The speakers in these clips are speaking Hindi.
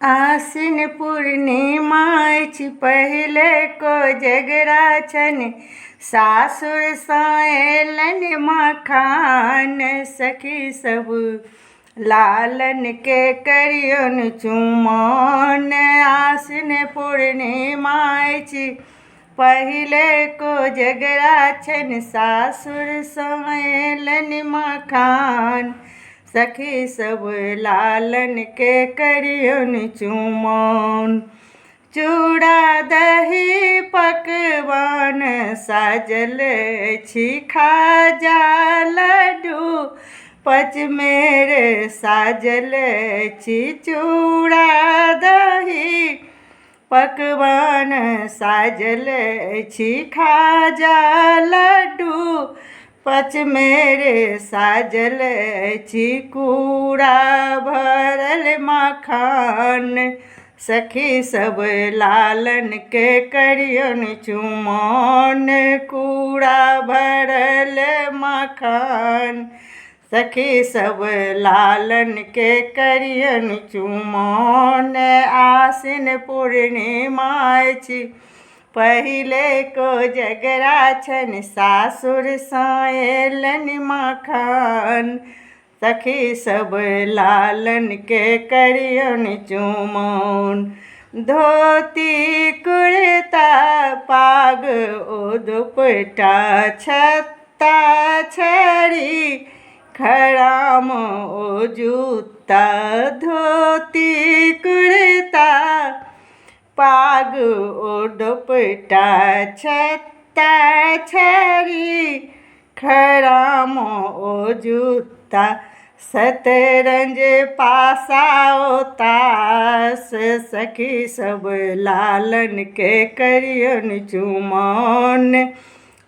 आसिन पूर्णिमा पहिले को जगराछन सासुर साएलन मखान सखी सब लालन के करियन चुमान। आसिन पूर्णिमा पहिले को जगराछन सासुर साएलन मखान सखी सब लालन के करियन चुमान। चूड़ा दही पकवान साजल छी खाजा लड्डू पच मेरे साजल छी। चूड़ा दही पकवान साजल छी खाजा लड्डू पच मेरे साजल छी। कूड़ा भरल मखान सखी सब लालन के करियन चुमान। कूड़ा भरल मखान सखी सब लालन के करियन चुमान। आसिन पूर्णिमा पहिले को जगराछन सासुर साएलन मखान सखी सब लालन के करियन चुमान। धोती कुर्ता पाग ओ दुपट्टा छत्ता छड़ी खड़ाम ओ जूता। धोती कुर्ता पाग ओ दुपट्टा छत्ता छड़ी खड़ाम ओ जूता। शतरंज पासा ओ तास सखी सब लालन के करियन चुमान।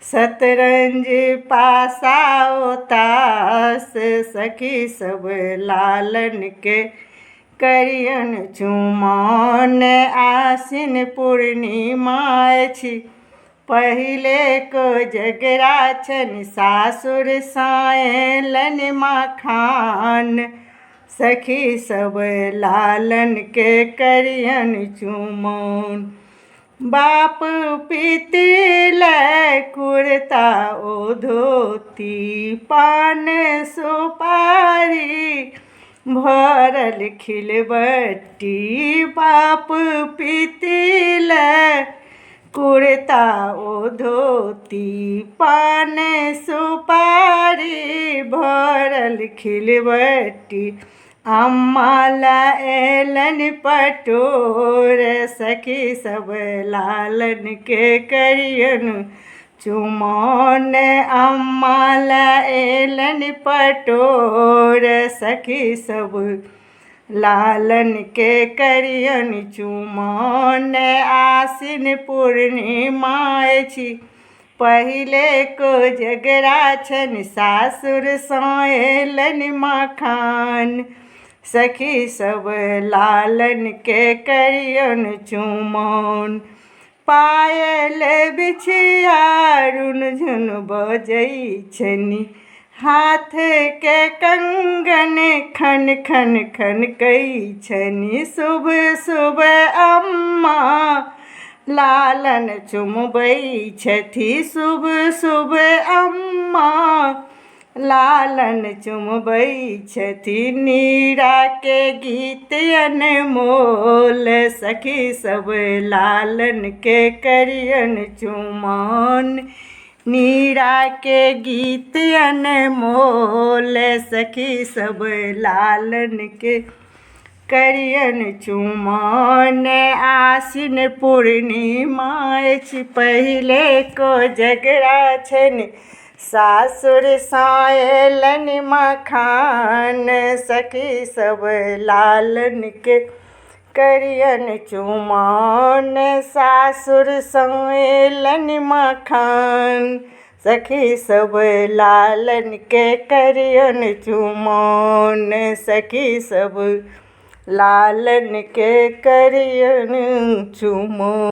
शतरंज पासा ओ तास सखी सब लालन के करियन चुमान। आसिन पूर्णिमा पहिले को जगराछन सासुर साएलन मखान सखी सब लालन के करियन चुमान। बाप पीतिल कुर्ता ओ धोती पान सुपारी भरल खिलबट्टी। बाप पीतिल कुर्ता ओ धोती पान सुपारी भरल खिलबट्टी। अम्मा लाएलन पटोर सखी सब लालन के करियन चुमान। अम्मा लाएलन पटोर सखी सब लालन के करियन चुमान। आसिन पूर्णिमा पहिले को जगराछन सासुर साएलन मखान सखी सब लालन के करियन चुमान। पायल बिछिया रुनझुन बजै छनि हाथ के कंगन खन खन खन कई छनि। शुभ शुभ अम्मा लालन चुमबै छथि। शुभ शुभ अम्मा लालन चुमबै छथि। नीरा के गीत अनमोल सखी सब लालन के करियन चुमान। नीरा के गीत अनमोल सखी सब लालन के करियन चुमान। आसिन पूर्णिमा पहिले को जगराछन सासुर साएलन मखान सखी सब लालन के करियन चुमान। सासुर साएलन मखान सखी सब लालन के करियन चुमान सखी सब लालन के करियन चुमान।